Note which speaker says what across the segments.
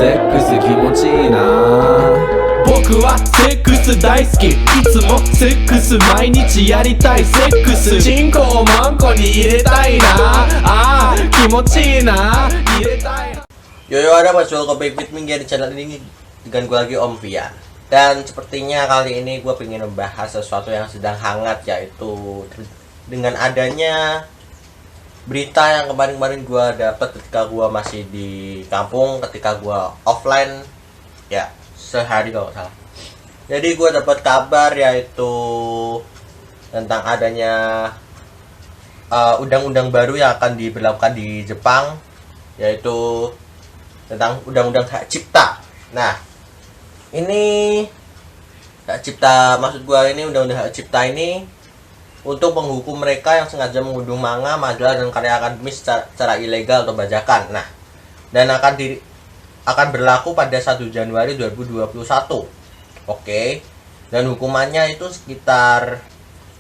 Speaker 1: セックス気持ちいいな僕はセックス大好きいつもセックス毎日やりたいセックスチンコをマンコに入れたいなあー気持ちいいな入れたいな
Speaker 2: Yo ada Mas Joel Kopi Fit Minggu di channel ini dengan gue lagi Om Fian. Dan sepertinya kali ini gue pengen membahas sesuatu yang sedang hangat, yaitu dengan adanya berita yang kemarin-kemarin gue dapat ketika gue masih di kampung, ketika gue offline ya sehari kalau nggak salah. Jadi gue dapat kabar yaitu tentang adanya undang-undang baru yang akan diberlakukan di Jepang, yaitu tentang undang-undang hak cipta. Nah, ini hak cipta, maksud gua ini undang-undang hak cipta ini untuk menghukum mereka yang sengaja mengunduh manga, majalah dan karya akademis secara ilegal atau bajakan. Nah, dan akan berlaku pada 1 Januari 2021. Oke. Dan hukumannya itu sekitar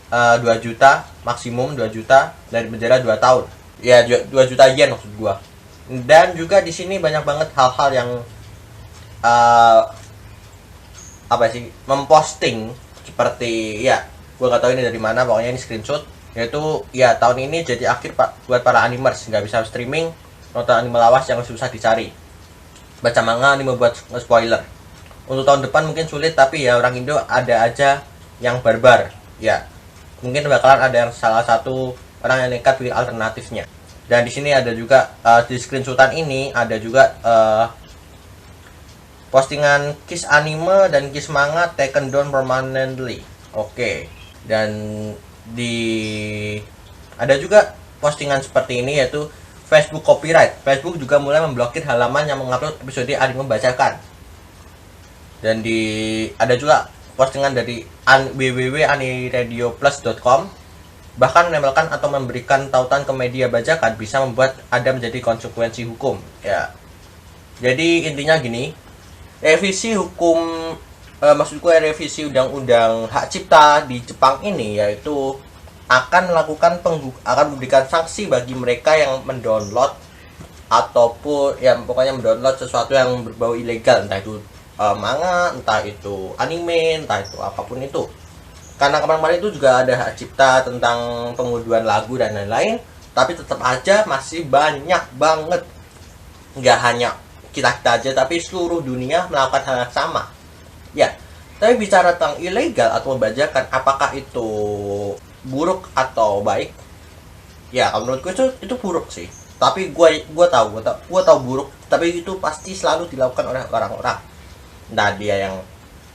Speaker 2: 2 juta, maksimum 2 juta, dari penjara 2 tahun. Ya, 2 juta yen maksud gua. Dan juga di sini banyak banget hal-hal yang memposting seperti ya gue gak tahu ini dari mana, pokoknya ini screenshot, yaitu ya tahun ini jadi akhir buat para animers, nggak bisa streaming, nonton anime lawas yang susah dicari, baca manga anime buat spoiler. Untuk tahun depan mungkin sulit, tapi ya orang Indo ada aja yang barbar ya, mungkin bakalan ada yang salah satu orang yang nekat pilih alternatifnya. Dan di sini ada juga di screenshotan ini ada juga postingan kiss anime dan kiss manga taken down permanently. Oke. Dan ada juga postingan seperti ini, yaitu Facebook copyright. Facebook juga mulai memblokir halaman yang mengupload episode anime bacakan. Dan ada juga postingan dari www.aniradioplus.com, bahkan menempelkan atau memberikan tautan ke media bajakan bisa membuat ada menjadi konsekuensi hukum ya. Jadi intinya gini, revisi hukum maksudku revisi undang-undang hak cipta di Jepang ini yaitu akan memberikan sanksi bagi mereka yang mendownload ataupun ya pokoknya mendownload sesuatu yang berbau ilegal, entah itu manga, entah itu anime, entah itu apapun itu. Karena kemarin-kemarin itu juga ada hak cipta tentang pengunduhan lagu dan lain-lain, tapi tetap aja masih banyak banget, nggak hanya kita aja, tapi seluruh dunia melakukan hal yang sama ya. Tapi bicara tentang ilegal atau membajakan, apakah itu buruk atau baik? Ya kalau menurutku itu buruk sih, tapi gue tahu buruk, tapi itu pasti selalu dilakukan oleh orang-orang, nah dia yang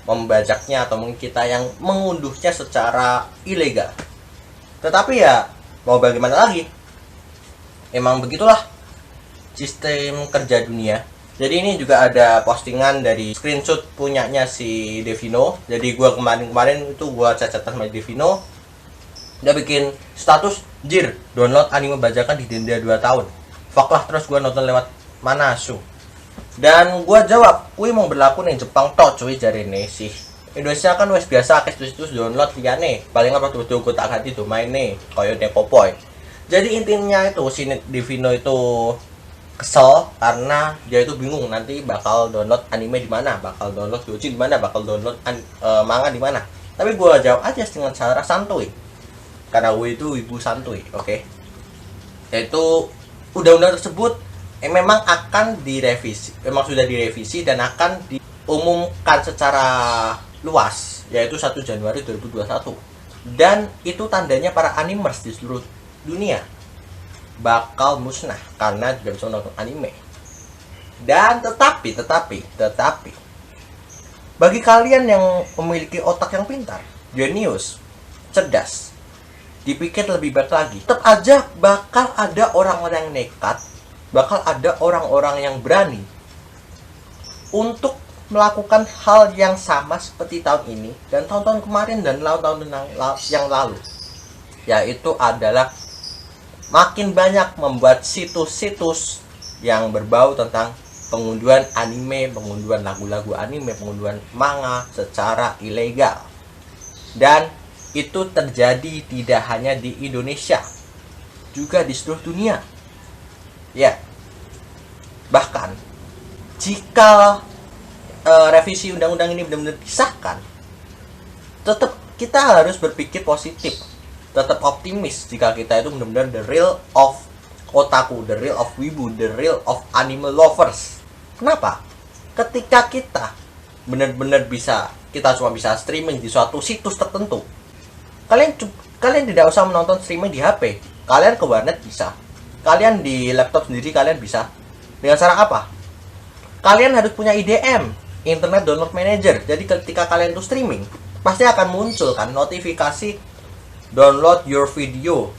Speaker 2: membajaknya atau mungkin kita yang mengunduhnya secara ilegal. Tetapi ya mau bagaimana lagi, emang begitulah sistem kerja dunia. Jadi ini juga ada postingan dari screenshot punyanya si Devino. Jadi gua kemarin itu gua cacat sama Devino, dia bikin status jir download anime bajakan di denda 2 tahun. Fuck lah, terus gua nonton lewat mana su. Dan gua jawab, wih mau berlaku nih Jepang toh cuy, jari nih sih Indonesia kan wes biasa situs download via nih, paling apa tuh gue tak ganti tuh main nih koyo Nepopoy. Jadi intinya itu si Divino itu kesel karena dia itu bingung nanti bakal download anime di mana, bakal download doujin di mana, bakal download manga di mana. Tapi gua jawab aja dengan cara santuy, karena gue itu ibu santuy, oke? Yaitu undang-undang tersebut memang akan direvisi, memang sudah direvisi dan akan diumumkan secara luas, yaitu 1 Januari 2021. Dan itu tandanya para animers di seluruh dunia bakal musnah karena tidak bisa nonton anime. Dan tetapi bagi kalian yang memiliki otak yang pintar, jenius, cerdas, dipikir lebih baik lagi, tetap aja bakal ada orang-orang yang nekat, bakal ada orang-orang yang berani untuk melakukan hal yang sama seperti tahun ini dan tahun-tahun kemarin dan tahun-tahun yang lalu, yaitu adalah makin banyak membuat situs-situs yang berbau tentang pengunduhan anime, pengunduhan lagu-lagu anime, pengunduhan manga secara ilegal. Dan itu terjadi tidak hanya di Indonesia, juga di seluruh dunia. Ya, bahkan jika revisi undang-undang ini benar-benar disahkan, tetap kita harus berpikir positif, tetap optimis jika kita itu benar-benar the real of otaku, the real of wibu, the real of animal lovers. Kenapa? Ketika kita benar-benar kita cuma bisa streaming di suatu situs tertentu, kalian tidak usah menonton streaming di HP, kalian ke warnet bisa, kalian di laptop sendiri kalian bisa. Dengan cara apa? Kalian harus punya IDM, Internet Download Manager. Jadi ketika kalian tuh streaming, pasti akan muncul kan notifikasi download your video,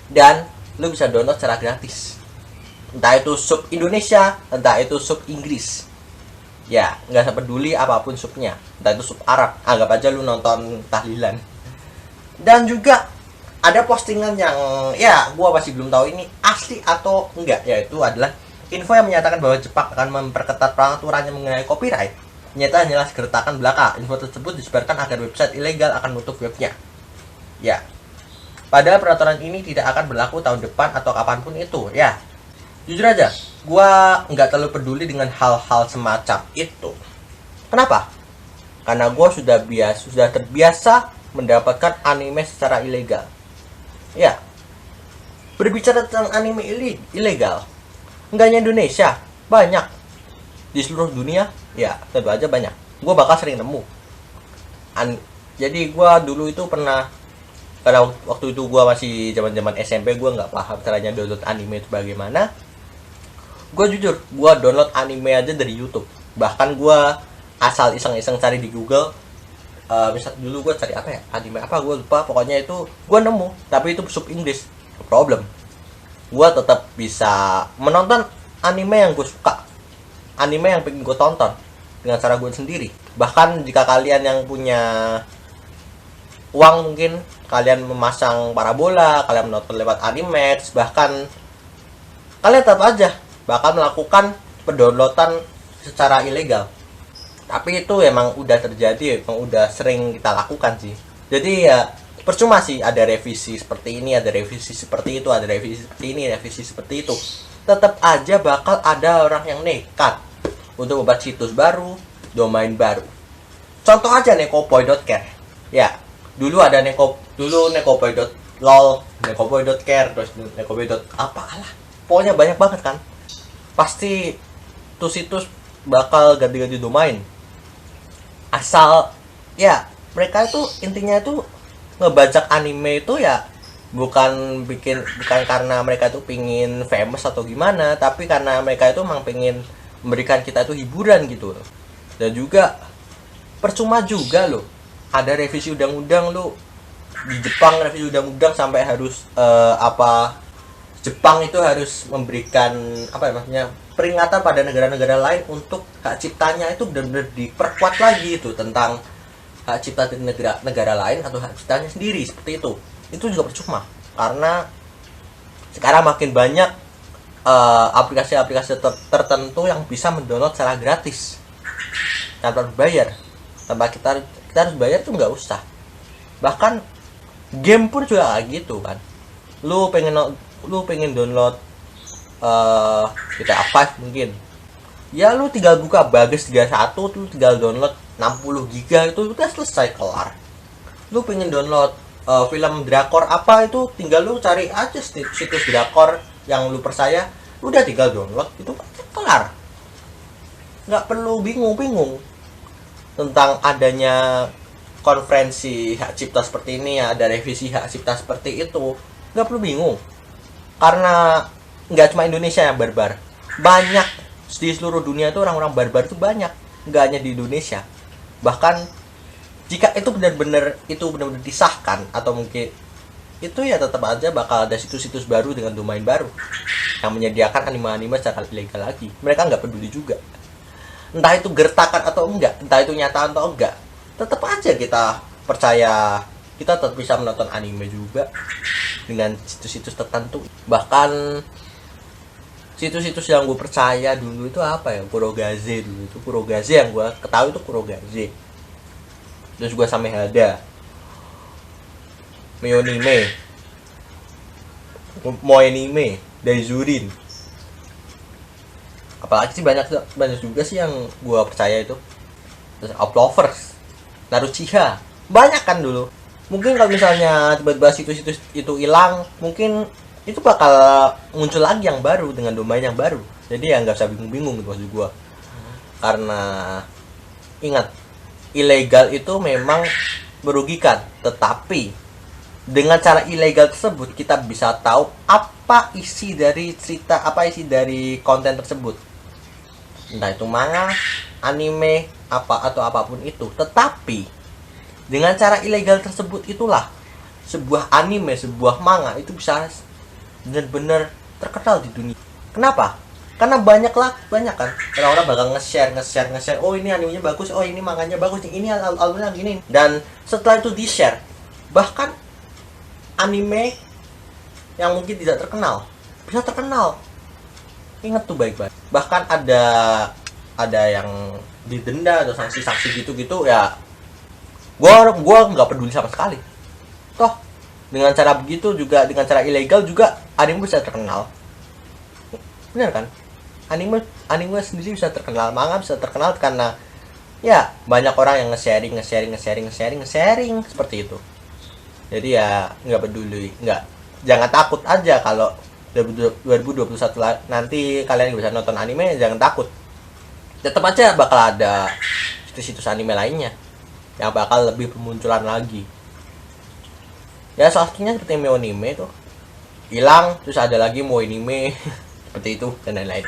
Speaker 2: dan lu bisa download secara gratis. Entah itu sub Indonesia, entah itu sub Inggris. Ya, nggak peduli apapun subnya. Entah itu sub Arab, anggap aja lu nonton tahlilan. Dan juga ada postingan yang ya gua masih belum tahu ini asli atau enggak, yaitu adalah info yang menyatakan bahwa Jepang akan memperketat peraturannya mengenai copyright. Ternyata hanyalah gertakan belaka. Info tersebut disebarkan agar website ilegal akan menutup webnya. Ya, padahal peraturan ini tidak akan berlaku tahun depan atau kapanpun itu. Ya, jujur aja, gua nggak terlalu peduli dengan hal-hal semacam itu. Kenapa? Karena gua sudah terbiasa mendapatkan anime secara ilegal. Ya, berbicara tentang anime ilegal, nggak hanya Indonesia, banyak di seluruh dunia. Ya, tentu aja banyak. Gue bakal sering nemu. Jadi gue dulu itu pernah, karena waktu itu gue masih zaman SMP, gue nggak paham caranya download anime itu bagaimana. Gue jujur, gue download anime aja dari YouTube. Bahkan gue asal iseng-iseng cari di Google. Misal dulu gue cari apa ya, anime apa gue lupa. Pokoknya itu gue nemu, tapi itu sub Inggris. Problem, gue tetap bisa menonton anime yang gue suka, anime yang pengen gue tonton dengan cara gue sendiri. Bahkan jika kalian yang punya uang, mungkin kalian memasang parabola, kalian menonton lewat Animax, bahkan kalian tetap aja bakal melakukan pendownloadan secara ilegal. Tapi itu emang udah terjadi, emang udah sering kita lakukan sih. Jadi ya percuma sih ada revisi seperti ini, ada revisi seperti itu, ada revisi seperti ini, revisi seperti itu. Tetap aja bakal ada orang yang nekat untuk membuat situs baru, domain baru. Contoh aja nekoboy.care. Ya, dulu ada nekoboy.lol, nekoboy.care, terus nekoboy. Apalah. Pokoknya banyak banget kan. Pasti tuh situs bakal ganti-ganti domain. Asal ya mereka itu intinya itu ngebajak anime itu ya bukan karena mereka tuh pingin famous atau gimana, tapi karena mereka itu memang pingin memberikan kita itu hiburan gitu. Dan juga percuma juga loh, ada revisi undang-undang lo di Jepang, revisi undang-undang sampai harus Jepang itu harus memberikan peringatan pada negara-negara lain untuk hak ciptanya itu benar-benar diperkuat lagi itu, tentang hak cipta di negara lain atau hak ciptanya sendiri seperti itu. Itu juga percuma karena sekarang makin banyak aplikasi-aplikasi tertentu yang bisa mendownload secara gratis tanpa berbayar. Tanpa kita harus bayar tuh nggak usah. Bahkan game pun juga kayak gitu kan. Lu pengen download GTA 5 mungkin. Ya lu tinggal buka Bagus 31 tuh, tinggal download 60 GB itu udah selesai, kelar. Lu pengen download film drakor apa itu, tinggal lu cari aja situs drakor yang lu percaya, udah tinggal download itu kelar. Nggak perlu bingung-bingung tentang adanya konferensi hak cipta seperti ini, ada revisi hak cipta seperti itu. Nggak perlu bingung, karena nggak cuma Indonesia yang barbar, banyak di seluruh dunia itu orang-orang barbar itu banyak, nggak hanya di Indonesia. Bahkan jika itu benar-benar disahkan, atau mungkin itu ya tetap aja bakal ada situs-situs baru dengan domain baru yang menyediakan anime-anime secara ilegal lagi. Mereka nggak peduli juga, entah itu gertakan atau enggak, entah itu nyata atau enggak, tetap aja kita percaya kita tetap bisa menonton anime juga dengan situs-situs tertentu. Bahkan situs-situs yang gue percaya dulu itu apa ya, Kurogaze dulu itu, Kurogaze yang gue ketahui itu Kurogaze. Terus gue Samehada, Meonime, Moenime, Daizurin. apalagi sih banyak juga sih yang gua percaya itu. Terus Outlovers, Naruchiha, banyak kan dulu. Mungkin kalau misalnya tiba-tiba situs-situs itu hilang, mungkin itu bakal muncul lagi yang baru dengan domain yang baru. Jadi ya nggak usah bingung-bingung gitu maksud gua. Karena ingat, ilegal itu memang merugikan, tetapi dengan cara ilegal tersebut kita bisa tahu apa isi dari cerita, apa isi dari konten tersebut. Entah itu manga, anime, apa atau apapun itu. Tetapi dengan cara ilegal tersebut itulah sebuah anime, sebuah manga itu bisa benar-benar terkenal di dunia. Kenapa? Karena banyak kan orang-orang bakal nge-share. Oh ini animenya bagus, oh ini manganya bagus, ini albumnya gini. Dan setelah itu di-share, bahkan anime yang mungkin tidak terkenal bisa terkenal. Ingat tuh baik-baik. Bahkan ada yang didenda atau sanksi gitu ya. Gua nggak peduli sama sekali. Toh dengan cara begitu juga, dengan cara ilegal juga anime bisa terkenal. Benar kan? Anime sendiri bisa terkenal, manga bisa terkenal karena ya banyak orang yang nge-sharing seperti itu. Jadi ya nggak peduli, jangan takut aja kalau 2021 nanti kalian bisa nonton anime, jangan takut. Tetap aja bakal ada situs-situs anime lainnya yang bakal lebih bermunculan lagi. Ya salah satunya seperti Meonime tuh hilang, terus ada lagi Moinime seperti itu dan lain-lain.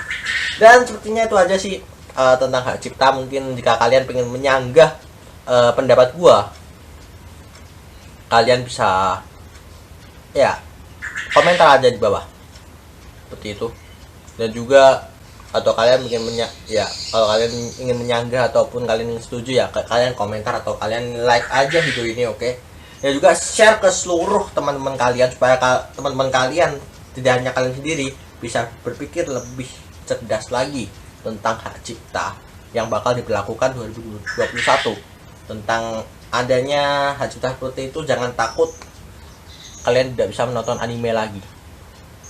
Speaker 2: Dan sepertinya itu aja sih tentang hak cipta. Mungkin jika kalian pengen menyanggah pendapat gua, kalian bisa ya komentar aja di bawah seperti itu. Dan juga atau kalian kalau kalian ingin menyanggah ataupun kalian ingin setuju ya kalian komentar atau kalian like aja video ini, oke? Dan juga share ke seluruh teman-teman kalian supaya teman-teman kalian, tidak hanya kalian sendiri, bisa berpikir lebih cerdas lagi tentang hak cipta yang bakal diberlakukan 2021. Tentang adanya hak cipta seperti itu, jangan takut kalian tidak bisa menonton anime lagi,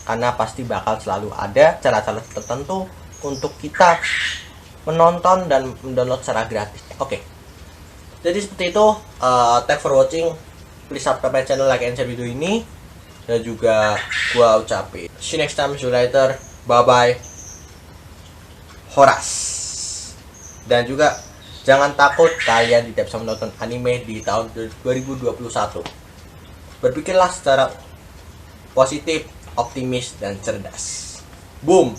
Speaker 2: karena pasti bakal selalu ada cara-cara tertentu untuk kita menonton dan mendownload secara gratis. Oke. Jadi seperti itu. Thanks for watching. Please subscribe my channel, like and share video ini. Dan juga gua ucapin see you next time, see you later, bye bye, Horas. Dan juga jangan takut kalian tidak bisa menonton anime di tahun 2021. Berpikirlah secara positif, optimis, dan cerdas. Boom.